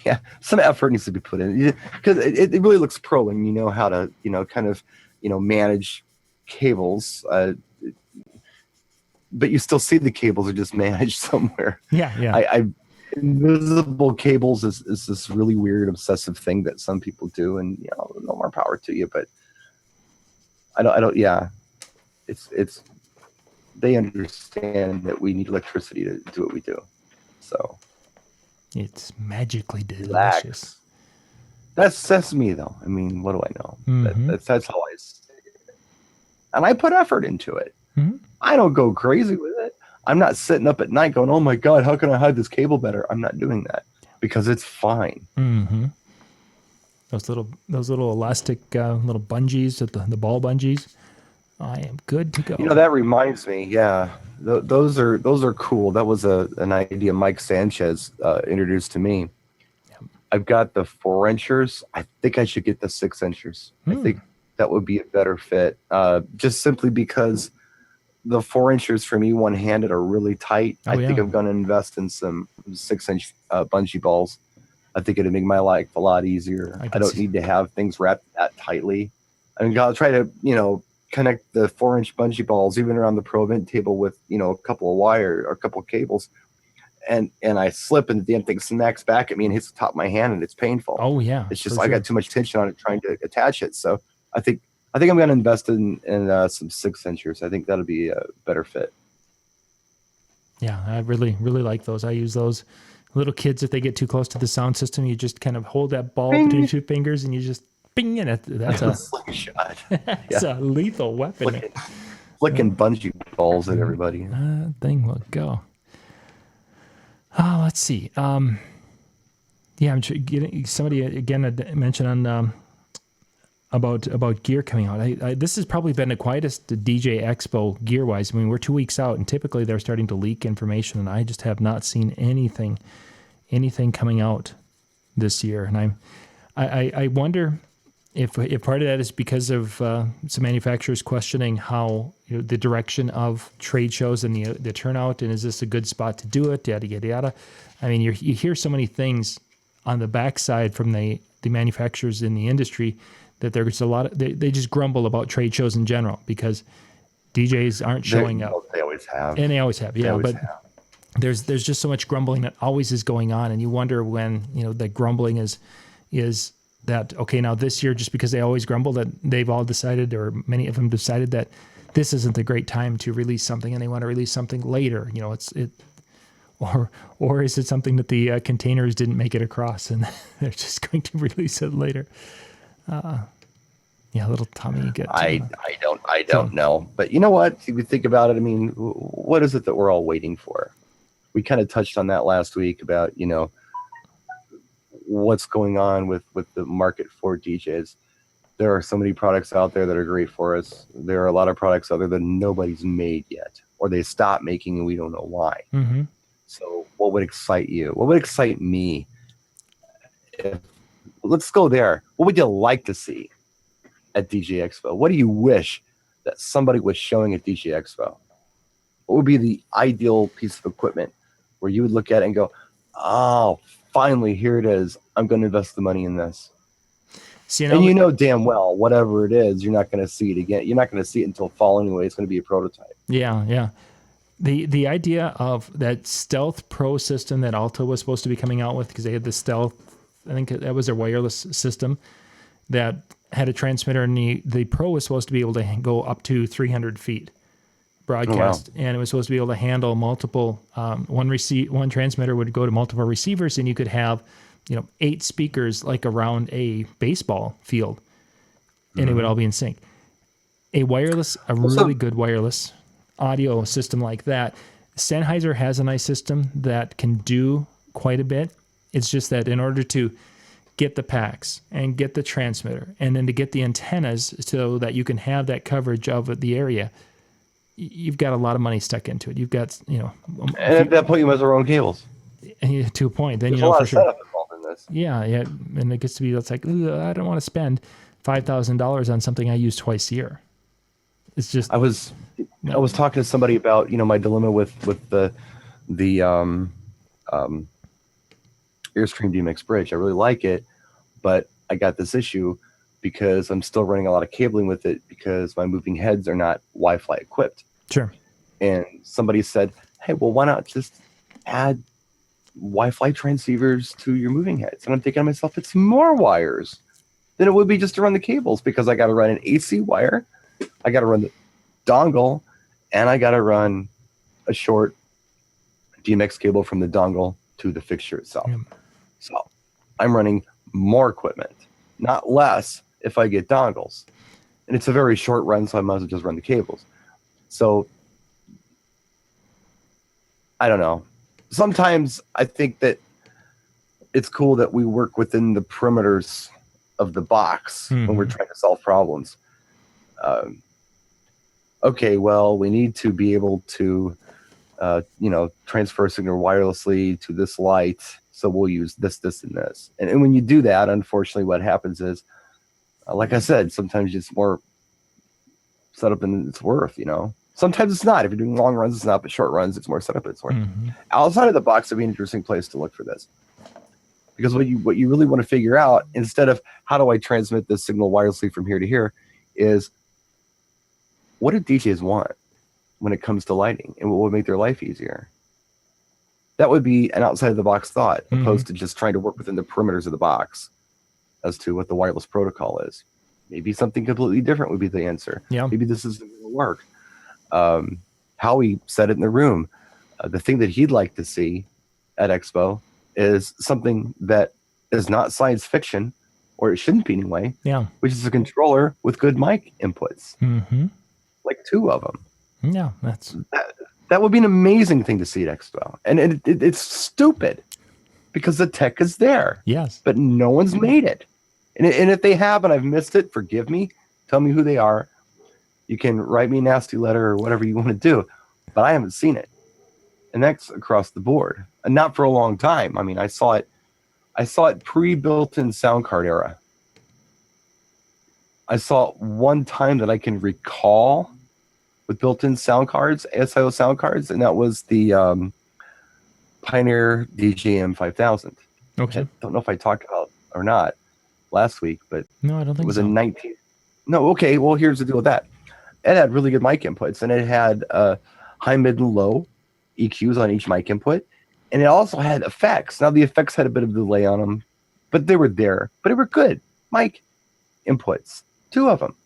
Speaker 3: yeah, some effort needs to be put in because it really looks pro when you know how to, kind of, manage cables. But you still see the cables are just managed somewhere.
Speaker 2: Yeah.
Speaker 3: Invisible cables is this really weird obsessive thing that some people do, and no more power to you. But I don't. Yeah, it's they understand that we need electricity to do what we do. So
Speaker 2: it's magically delicious.
Speaker 3: Relax. That's me though. I mean, what do I know?
Speaker 2: Mm-hmm.
Speaker 3: That's how I see it. And I put effort into it.
Speaker 2: Mm-hmm.
Speaker 3: I don't go crazy with it. I'm not sitting up at night going, "Oh my God, how can I hide this cable better?" I'm not doing that because it's fine.
Speaker 2: Mm-hmm. Those little elastic little bungees, the ball bungees. I am good to go.
Speaker 3: That reminds me. Yeah, those are cool. That was an idea Mike Sanchez introduced to me. Yep. I've got the 4-inchers. I think I should get the 6-inchers. I think that would be a better fit. Just simply because the 4-inchers for me one-handed are really tight. I think I'm going to invest in some 6-inch bungee balls. I think it'd make my life a lot easier. I don't need to have things wrapped that tightly. I mean, I'll try to, connect the 4-inch bungee balls even around the pro event table with, a couple of wire or a couple of cables. And I slip and the damn thing smacks back at me and hits the top of my hand and it's painful.
Speaker 2: Oh yeah.
Speaker 3: It's just, I got too much tension on it trying to attach it. So I think I'm going to invest in some 6-inchers. I think that'll be a better fit. Yeah,
Speaker 2: I really, really like those. I use those. Little kids, if they get too close to the sound system, you just kind of hold that ball between 2 fingers and you just bing in it. That's a slingshot. That's a lethal weapon.
Speaker 3: Flicking bungee balls at everybody.
Speaker 2: That thing will go. Let's see. I'm getting somebody again mentioned on about gear coming out. This has probably been the quietest DJ Expo gear-wise. I mean, we're 2 weeks out, and typically they're starting to leak information, and I just have not seen anything coming out this year. And I wonder if part of that is because of some manufacturers questioning how the direction of trade shows and the turnout, and is this a good spot to do it? Yada yada yada. I mean, you hear so many things on the backside from the manufacturers in the industry that there's a lot of they just grumble about trade shows in general because DJs aren't showing up.
Speaker 3: They always have,
Speaker 2: and they always have. Yeah, but there's just so much grumbling that always is going on, and you wonder when the grumbling is that okay, now this year, just because they always grumble, that they've all decided, or many of them decided, that this isn't the great time to release something and they want to release something later. Or is it something that the containers didn't make it across and they're just going to release it later? Little Tommy gets.
Speaker 3: I don't know, but you know what? If you think about it, I mean, what is it that we're all waiting for? We kind of touched on that last week about what's going on with the market for DJs. There are so many products out there that are great for us. There are a lot of products out there that nobody's made yet, or they stopped making and we don't know why.
Speaker 2: Mm-hmm.
Speaker 3: So what would excite you? What would excite me? Let's go there. What would you like to see at DJ Expo? What do you wish that somebody was showing at DJ Expo? What would be the ideal piece of equipment where you would look at it and go, oh, finally, here it is. I'm going to invest the money in this. And damn well, whatever it is, you're not going to see it again. You're not going to see it until fall anyway. It's going to be a prototype.
Speaker 2: Yeah. The idea of that Stealth Pro system that Alta was supposed to be coming out with, because they had the Stealth, I think that was their wireless system that had a transmitter, and the Pro was supposed to be able to go up to 300 feet broadcast. Oh, wow. And it was supposed to be able to handle multiple, one transmitter would go to multiple receivers, and you could have 8 speakers like around a baseball field, and it would all be in sync. A really good wireless audio system like that. Sennheiser has a nice system that can do quite a bit. It's just that in order to get the packs and get the transmitter and then to get the antennas so that you can have that coverage of the area, you've got a lot of money stuck into it. You've got,
Speaker 3: and at that point, you might as well run cables.
Speaker 2: To a point, then
Speaker 3: There's
Speaker 2: you know
Speaker 3: a lot
Speaker 2: for
Speaker 3: of
Speaker 2: sure.
Speaker 3: setup involved in this.
Speaker 2: Yeah, and it gets to be that's like, I don't want to spend $5,000 on something I use twice a year. It's just
Speaker 3: I was talking to somebody about my dilemma with the Airstream DMX bridge. I really like it, but I got this issue because I'm still running a lot of cabling with it because my moving heads are not Wi-Fi equipped.
Speaker 2: Sure.
Speaker 3: And somebody said, hey, well, why not just add Wi-Fi transceivers to your moving heads? And I'm thinking to myself, it's more wires than it would be just to run the cables, because I got to run an AC wire, I got to run the dongle, and I got to run a short DMX cable from the dongle to the fixture itself. Yep. So I'm running more equipment, not less, if I get dongles. And it's a very short run, so I might as well just run the cables. So I don't know. Sometimes I think that it's cool that we work within the perimeters of the box when we're trying to solve problems. Okay, well, we need to be able to, transfer a signal wirelessly to this light, so we'll use this, and this. And when you do that, unfortunately, what happens is, like I said, sometimes it's more setup than it's worth, Sometimes it's not. If you're doing long runs, it's not, but short runs, it's more setup than it's worth. Outside of the box would be an interesting place to look for this. Because what you really want to figure out, instead of how do I transmit this signal wirelessly from here to here, is what do DJs want when it comes to lighting, and what would make their life easier? That would be an outside of the box thought, opposed to just trying to work within the perimeters of the box as to what the wireless protocol is. Maybe something completely different would be the answer.
Speaker 2: Yeah.
Speaker 3: Maybe this isn't going to work. Howie said it in the room. The thing that he'd like to see at Expo is something that is not science fiction, or it shouldn't be anyway. Yeah. Which is a controller with good mic inputs, like 2 of them.
Speaker 2: Yeah,
Speaker 3: that would be an amazing thing to see at Expo, and it's stupid because the tech is there.
Speaker 2: Yes,
Speaker 3: but no one's made it, and if they have and I've missed it, forgive me. Tell me who they are. You can write me a nasty letter or whatever you want to do, but I haven't seen it. And that's across the board, and not for a long time. I mean, I saw it pre-built-in sound card era. I saw it one time that I can recall with built-in sound cards, ASIO sound cards, and that was the Pioneer DJM 5000.
Speaker 2: Okay.
Speaker 3: I don't know if I talked about it or not last week, but
Speaker 2: no, I don't think
Speaker 3: it was
Speaker 2: so.
Speaker 3: a 19. No, okay. Well, here's the deal with that. It had really good mic inputs, and it had high, mid, and low EQs on each mic input, and it also had effects. Now the effects had a bit of delay on them, but they were there. But they were good mic inputs, 2 of them.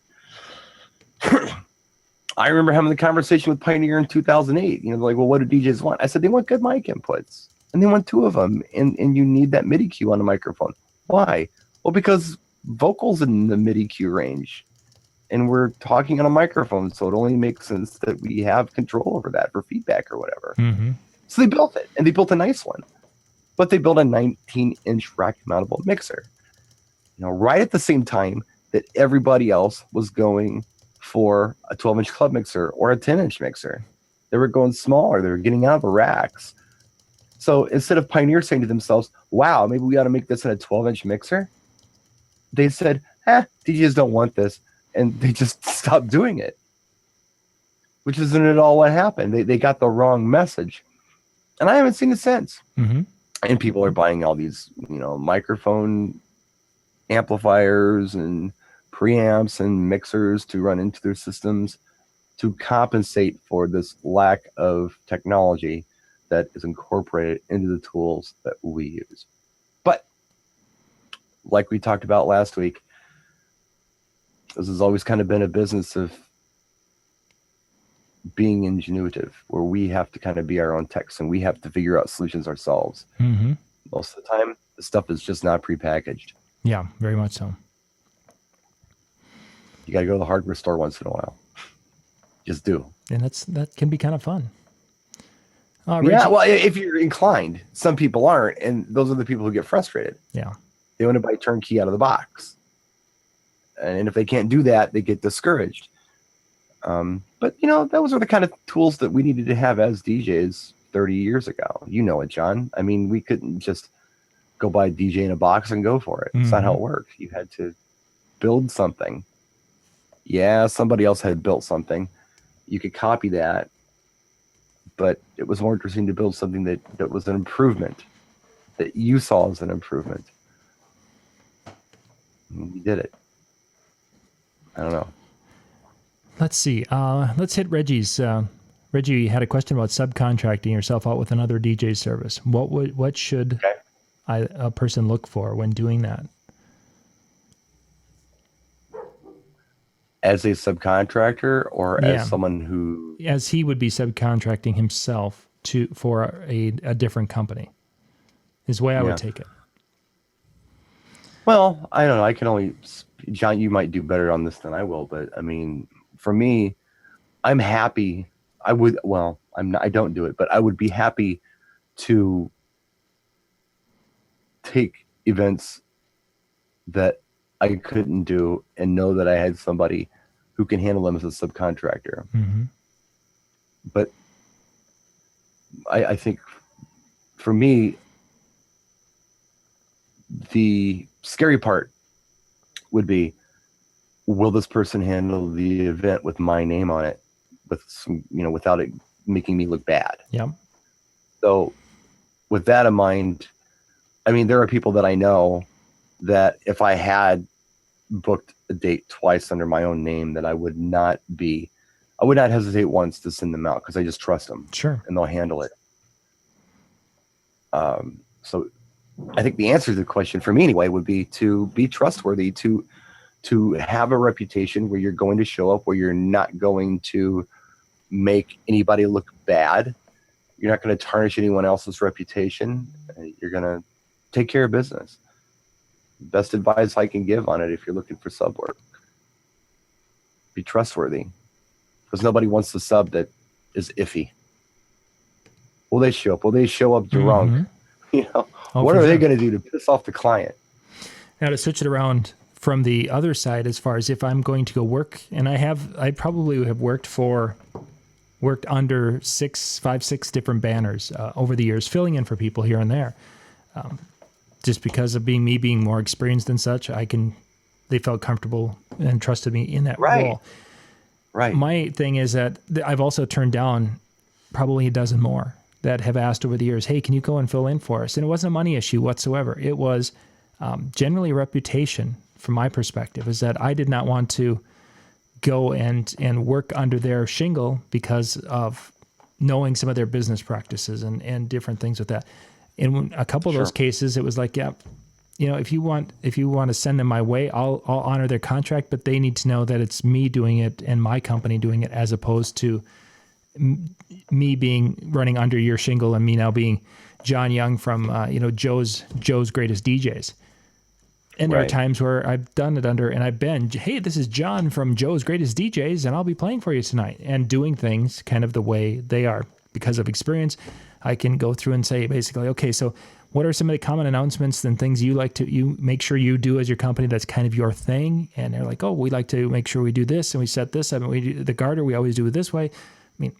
Speaker 3: I remember having the conversation with Pioneer in 2008. Like, well, what do DJs want? I said they want good mic inputs, and they want 2 of them, and you need that MIDI cue on the microphone. Why? Well, because vocals in the MIDI cue range, and we're talking on a microphone, so it only makes sense that we have control over that for feedback or whatever. So they built it, and they built a nice one, but they built a 19-inch rack-mountable mixer. Right at the same time that everybody else was going for a 12-inch club mixer or a 10-inch mixer. They were going smaller. They were getting out of the racks. So instead of Pioneer saying to themselves, wow, maybe we ought to make this in a 12-inch mixer, they said, DJs don't want this. And they just stopped doing it, which isn't at all what happened. They got the wrong message. And I haven't seen it since. And people are buying all these, microphone amplifiers and preamps and mixers to run into their systems to compensate for this lack of technology that is incorporated into the tools that we use. But like we talked about last week, this has always kind of been a business of being ingenuitive, where we have to kind of be our own techs and we have to figure out solutions ourselves. Most of the time, the stuff is just not prepackaged.
Speaker 2: Yeah, very much so.
Speaker 3: You got to go to the hardware store once in a while. just do.
Speaker 2: And that can be kind of fun.
Speaker 3: Yeah,
Speaker 2: Reggie,
Speaker 3: well, if you're inclined, some people aren't, and those are the people who get frustrated.
Speaker 2: yeah.
Speaker 3: They want to buy turnkey out of the box, and if they can't do that, they get discouraged. But those are the kind of tools that we needed to have as DJs 30 years ago. You know it, John. I mean, we couldn't just go buy a DJ in a box and go for it. It's not how it worked. You had to build something. Yeah, somebody else had built something. You could copy that, but it was more interesting to build something that was an improvement, that you saw as an improvement. And we did it. I don't know.
Speaker 2: Let's see. Let's hit Reggie's. Reggie had a question about subcontracting yourself out with another DJ service. What should a person look for when doing that?
Speaker 3: As a subcontractor, or as someone who,
Speaker 2: as he would be subcontracting himself for a different company, is the way I would take it.
Speaker 3: Well, I don't know. I can only, John, you might do better on this than I will, but I mean, for me, I'm happy. I don't do it, but I would be happy to take events that I couldn't do and know that I had somebody who can handle them as a subcontractor.
Speaker 2: Mm-hmm.
Speaker 3: But I think for me, the scary part would be, will this person handle the event with my name on it, with some, without it making me look bad?
Speaker 2: Yeah.
Speaker 3: So with that in mind, I mean, there are people that I know that if I had booked a date twice under my own name, that I would not hesitate once to send them out, because I just trust them.
Speaker 2: Sure.
Speaker 3: And they'll handle it. So I think the answer to the question for me anyway would be to be trustworthy, to have a reputation where you're going to show up, where you're not going to make anybody look bad. You're not going to tarnish anyone else's reputation. You're going to take care of business. Best advice I can give on it, if you're looking for sub work, be trustworthy, because nobody wants the sub that is iffy. Will they show up? Will they show up drunk?
Speaker 2: Mm-hmm.
Speaker 3: What are they going to do to piss off the client?
Speaker 2: Now, to switch it around from the other side, as far as if I'm going to go work, and I probably have worked under 5, 6 different banners over the years, filling in for people here and there. Just because of me being more experienced and such, they felt comfortable and trusted me in that role.
Speaker 3: Right.
Speaker 2: My thing is that I've also turned down probably a dozen more that have asked over the years, hey, can you go and fill in for us? And it wasn't a money issue whatsoever. It was generally a reputation from my perspective, is that I did not want to go and work under their shingle because of knowing some of their business practices and different things with that. In a couple of those cases, it was like, if you want to send them my way, I'll honor their contract, but they need to know that it's me doing it and my company doing it, as opposed to me running under your shingle and me now being John Young from Joe's Greatest DJs. And there are times where I've done it under, and I've been, hey, this is John from Joe's Greatest DJs, and I'll be playing for you tonight, and doing things kind of the way they are. Because of experience, I can go through and say, basically, okay, so what are some of the common announcements and things you make sure you do as your company that's kind of your thing? And they're like, oh, we like to make sure we do this, and we set this up, and we do the garter, we always do it this way. I mean,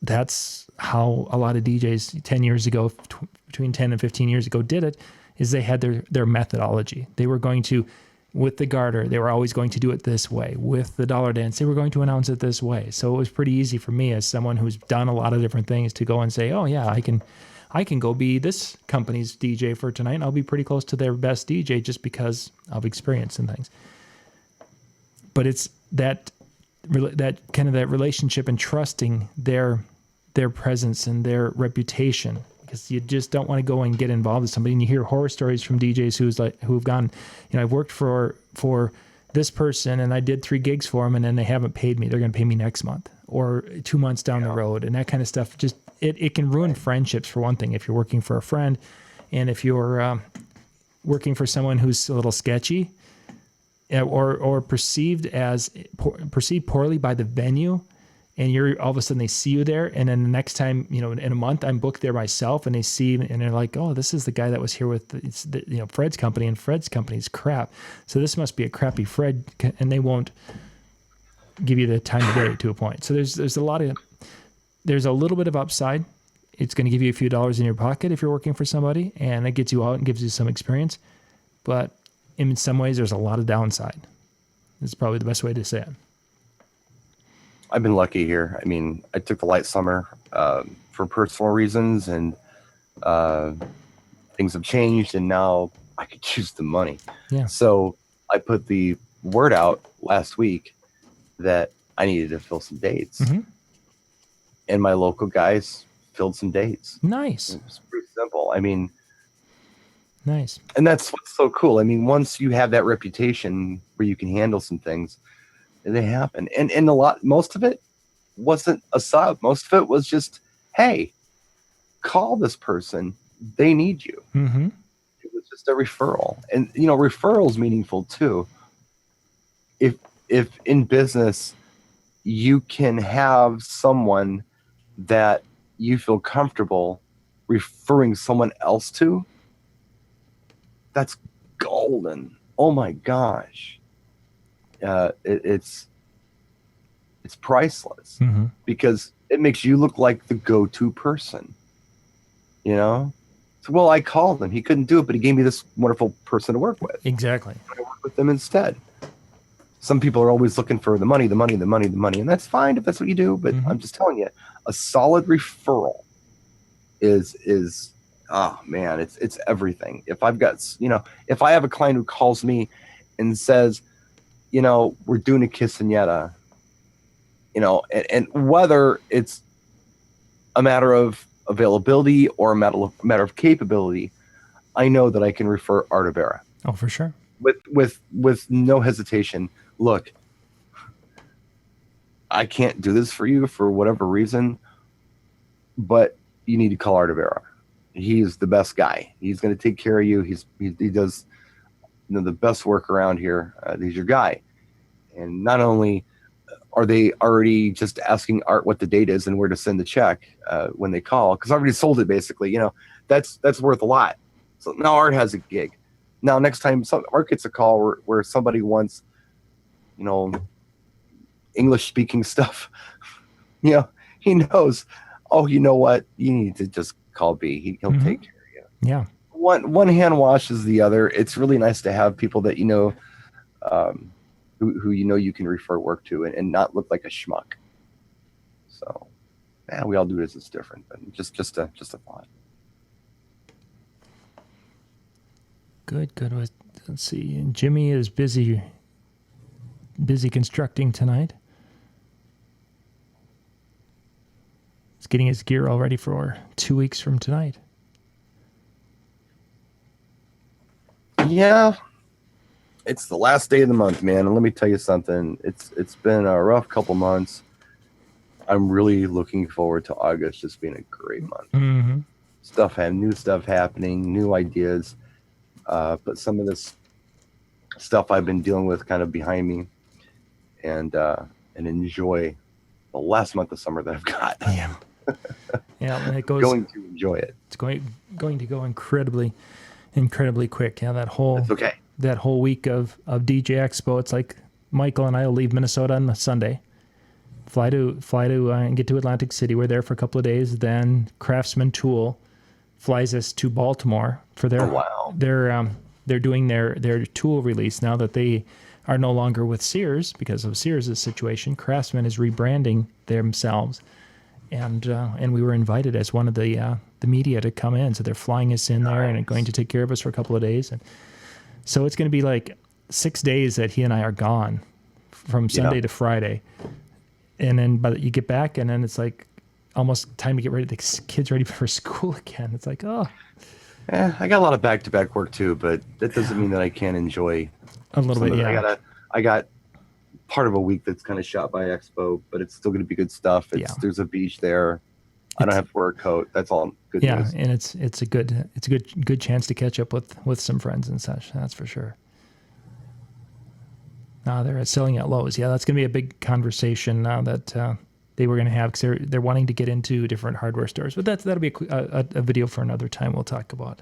Speaker 2: that's how a lot of DJs 10 years ago, between 10 and 15 years ago, did it, is they had their methodology. They were going to, with the garter, they were always going to do it this way. With the dollar dance, they were going to announce it this way. So it was pretty easy for me, as someone who's done a lot of different things, to go and say, oh yeah, I can go be this company's DJ for tonight, and I'll be pretty close to their best DJ just because of experience and things. But it's that kind of that relationship and trusting their presence and their reputation, because you just don't want to go and get involved with somebody. And you hear horror stories from DJs who've gone, I've worked for this person and I did 3 gigs for them, and then they haven't paid me. They're going to pay me next month or 2 months down the road, and that kind of stuff. Just it can ruin friendships, for one thing, if you're working for a friend, and if you're working for someone who's a little sketchy or perceived poorly by the venue. and you're all of a sudden they see you there, and then the next time, you know, in a month I'm booked there myself, and they see and they're like, oh, this is the guy that was here with you know, Fred's company, and Fred's company is crap, so this must be a crappy Fred, and they won't give you the time of day to a point. So there's a little bit of upside. It's going to give you a few dollars in your pocket if you're working for somebody, and it gets you out and gives you some experience. But in some ways, there's a lot of downside. That's probably the best way to say it.
Speaker 3: I've been lucky here. I mean, I took the light summer for personal reasons, and things have changed, and now I could use the money.
Speaker 2: Yeah.
Speaker 3: So I put the word out last week that I needed to fill some dates.
Speaker 2: Mm-hmm.
Speaker 3: And my local guys filled some dates.
Speaker 2: Nice.
Speaker 3: It's pretty simple. I mean,
Speaker 2: nice.
Speaker 3: and that's what's so cool. I mean, once you have that reputation where you can handle some things, they happen. And most of it wasn't a sub. Most of it was just, hey, call this person. They need you.
Speaker 2: Mm-hmm.
Speaker 3: It was just a referral. And, you know, referrals meaningful too. If in business you can have someone that you feel comfortable referring someone else to, that's golden. Oh my gosh. It's priceless.
Speaker 2: Mm-hmm.
Speaker 3: Because it makes you look like the go-to person, you know? So, well, I called him. He couldn't do it, but he gave me this wonderful person to work with.
Speaker 2: Exactly.
Speaker 3: I work with them instead. Some people are always looking for the money, and that's fine if that's what you do. But
Speaker 2: Mm-hmm.
Speaker 3: I'm just telling you, a solid referral is oh man, it's everything. If I've got, you know, if I have a client who calls me and says, you know, we're doing a quinceañera, you know, and whether it's a matter of availability or a matter of capability, I know that I can refer Art Vera.
Speaker 2: Oh, for sure.
Speaker 3: With no hesitation. Look, I can't do this for you for whatever reason, but you need to call Art Vera. He's the best guy. He's going to take care of you. He does, you know, the best work around here. He's your guy. And not only are they already just asking Art what the date is and where to send the check when they call, because I already sold it basically. You know, that's worth a lot. So now Art has a gig. Now next time Art gets a call where somebody wants, you know, English speaking stuff, you know, he knows, oh, you know what, you need to just call B. He'll
Speaker 2: Mm-hmm.
Speaker 3: take care of you.
Speaker 2: Yeah.
Speaker 3: One hand washes the other. It's really nice to have people that you know, who you know you can refer work to and not look like a schmuck. So, yeah, we all do this. It's different, but just a thought.
Speaker 2: Good. Let's see. And Jimmy is busy constructing tonight. He's getting his gear all ready for 2 weeks from tonight.
Speaker 3: Yeah, it's the last day of the month, man. And let me tell you something. It's been a rough couple months. I'm really looking forward to August just being a great month.
Speaker 2: Mm-hmm.
Speaker 3: New stuff happening, new ideas. Put some of this stuff I've been dealing with kind of behind me, and enjoy the last month of summer that I've got.
Speaker 2: Yeah. Yeah, and it goes
Speaker 3: Going to enjoy it.
Speaker 2: It's going to go incredibly quick. Yeah, that whole week of DJ Expo. It's like Michael and I will leave Minnesota on a Sunday, fly to and get to Atlantic City. We're there for a couple of days. Then Craftsman Tool flies us to Baltimore for their they're doing their tool release now that they are no longer with Sears because of Sears' situation. Craftsman is rebranding themselves, and we were invited as one of the media to come in. So they're flying us in there and are going to take care of us for a couple of days. And so it's going to be like 6 days that he and I are gone from Sunday to Friday. And then you get back and then it's like almost time to get ready. The kids ready for school again. It's like, oh.
Speaker 3: I got a lot of back-to-back work too, but that doesn't mean that I can't enjoy
Speaker 2: a little bit. Yeah.
Speaker 3: I got part of a week that's kind of shot by Expo, but it's still going to be good stuff. There's a beach there. I don't have to wear a coat. That's all good news.
Speaker 2: And it's a good chance to catch up with some friends and such. That's for sure. They're selling at Lowe's. Yeah, that's going to be a big conversation now that they were going to have, because they're wanting to get into different hardware stores. But that'll be a video for another time. We'll talk about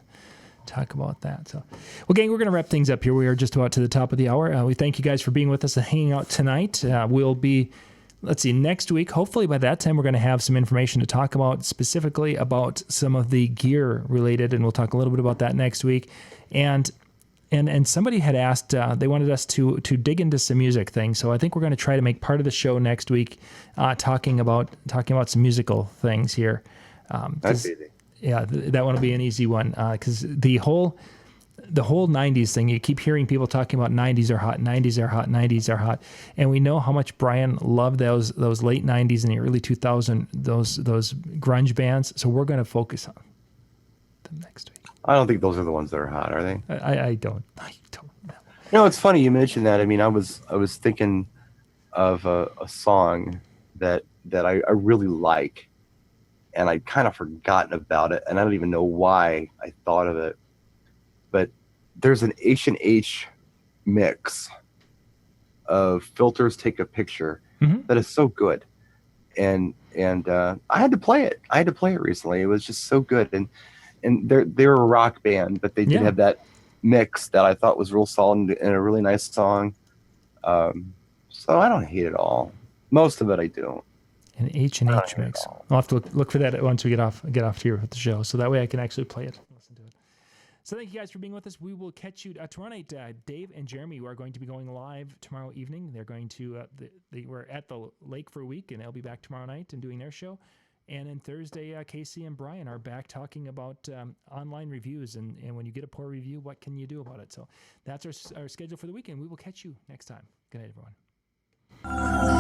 Speaker 2: that. So, well, gang, we're going to wrap things up here. We are just about to the top of the hour. We thank you guys for being with us and hanging out tonight. We'll be, let's see, next week. Hopefully by that time, we're going to have some information to talk about, specifically about some of the gear related, and we'll talk a little bit about that next week. And somebody had asked, they wanted us to dig into some music things. So I think we're going to try to make part of the show next week talking about some musical things here.
Speaker 3: That's easy.
Speaker 2: Yeah, that one will be an easy one, because the whole 90s thing, you keep hearing people talking about 90s are hot, 90s are hot, 90s are hot, and we know how much Brian loved those late 90s and the early 2000s, those grunge bands. So we're going to focus on them next week.
Speaker 3: I don't think those are the ones that are hot, are they?
Speaker 2: I don't know.
Speaker 3: You know, it's funny you mentioned that. I mean, I was thinking of a song that I really like, and I'd kind of forgotten about it, and I don't even know why I thought of it. But there's an H&H mix of Filters Take a Picture that is so good, and I had to play it. I had to play it recently. It was just so good, and they're a rock band, but they did have that mix that I thought was real solid and a really nice song. So I don't hate it all. Most of it I do.
Speaker 2: An H&H mix. I'll have to look for that once we get off here with the show, so that way I can actually play it. Listen to it. So thank you guys for being with us. We will catch you tomorrow night. Dave and Jeremy are going to be going live tomorrow evening. They're going to they were at the lake for a week, and they'll be back tomorrow night and doing their show. And then Thursday, Casey and Brian are back talking about online reviews, and when you get a poor review, what can you do about it? So that's our schedule for the weekend. We will catch you next time. Good night, everyone.